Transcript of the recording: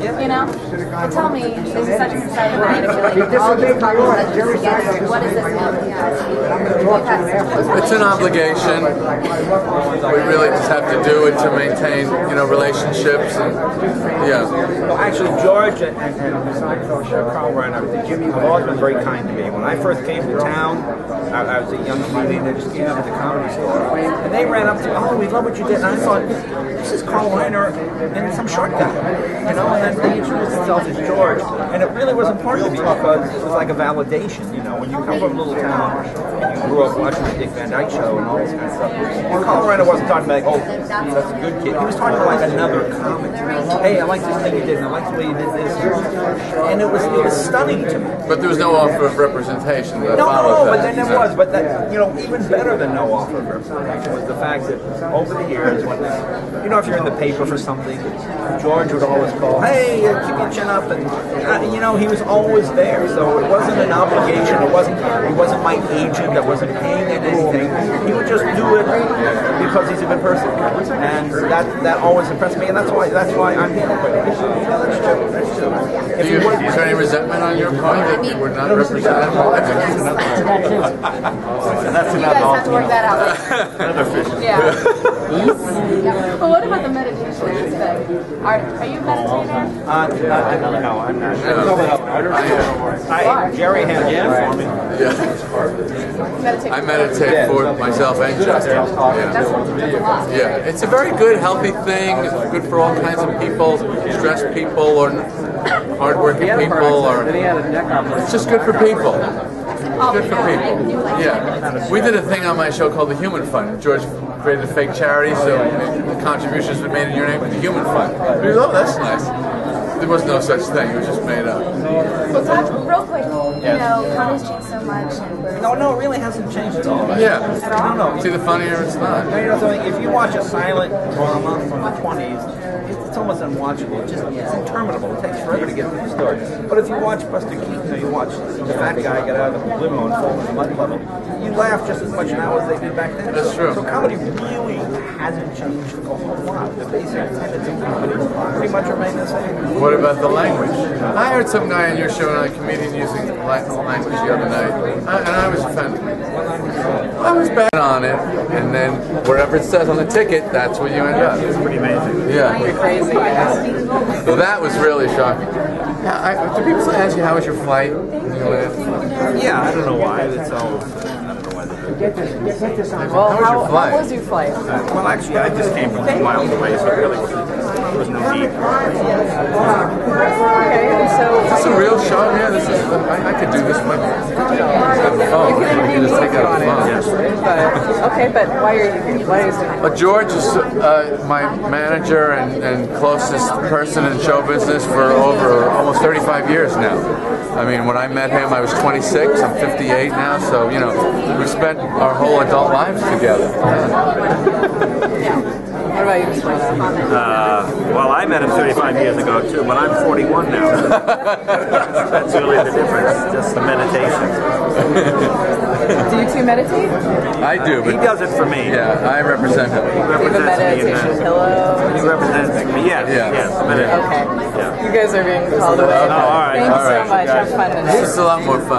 you know? But tell me, this is such an exciting night. I feel like all these couples that are together. What does this mean to you guys? It's an obligation. We really just have to do it to maintain, you know, relationships and yeah. Well, actually, George and Seinfeld, Carl Reiner, Jimmy have always been very kind to me. When I first came to town, I was a young comedian that just came up at the comedy store, and they ran up to me, oh, we love what you did. And I thought, this is Carl Reiner and some short guy, you know. And then he introduced himself as George, and it really was important to me because it was like a validation, you know. When you come from a little town and you grew up watching the Dick Van Dyke Show and all this kind of stuff, and Carl Reiner wasn't talking about, oh, that's a good kid. He was talking about like another comic. Hey, I like this thing you did, and I like the way you did this, and it was stunning to me. But there was no offer of representation that No, followed that. but then there was. But that, you know, even better than no offer of representation was the fact that over the years, when you know, if you're in the paper for something, George would always call, hey, keep your chin up, and you know, he was always there. So it wasn't an obligation. He wasn't my agent that wasn't paying him anything. He would just do it because he's a good person, and that always impressed me, and that's why I'm here. That's true. Is there any resentment on your part that you were not represented? That's you guys have to work that out. Another fish. Yeah. Well, what about the meditation aspect? Are you meditating? No, I'm not. Jerry has it for me. Yeah. I meditate for myself and Justin. That's a lot. Yeah, it's a very good, healthy thing. It's good for all kinds of people, stressed people or hardworking people, or it's just good for people. It's good for people. Yeah. We did a thing on my show called the Human Fund. George created a fake charity, so the contributions were made in your name with the Human Fund. We go, oh, that's nice. There was no such thing. It was just made up. Well, talk real quick. You know, comedy's changed so much. No, it really hasn't changed at all. Yeah. No. See, the funnier it's not. You know something? If you watch a silent drama from the 20s, it's almost unwatchable. It's interminable. It takes forever to get through the story. But if you watch Buster Keaton, or you watch the fat guy get out of the limo and fall in the mud puddle, you laugh just as much now as they did back then. That's true. So comedy really hasn't changed a whole lot. The basic tenets of comedy pretty much remain the same. What about the language? I heard some guy on your show, a comedian, using language the other night, and I was offended. I was bad on it, and then wherever it says on the ticket, that's where you end up. It's pretty amazing. Yeah. You're crazy. Yeah. So that was really shocking. Yeah, do people ask you how was your flight? Yeah, I don't know why. It's all. Well, how was your flight? Well, actually, I just came from 2 miles away, so really there was no need. Okay, so Is this a real shot? Yeah, this is. I could do this by the phone. You can just take out a phone. okay, but why are you here? Why is it? George is my manager and closest person in show business for over almost 35 years now. I mean, when I met him, I was 26. I'm 58 now, so you know, we spent our whole adult lives together. What about you? Well, I met him 35 years ago too, but I'm 41 now. That's really the difference, just the meditation. Do you two meditate? I do, but He does it for me. yeah, I represent him. He Do you have a represents me in meditation that. pillow? He represents me, yes, Yeah. yes, meditation. Okay. Yeah. You guys are being called away. all right. Thank you All right. so much. Have fun tonight. This is a lot more fun.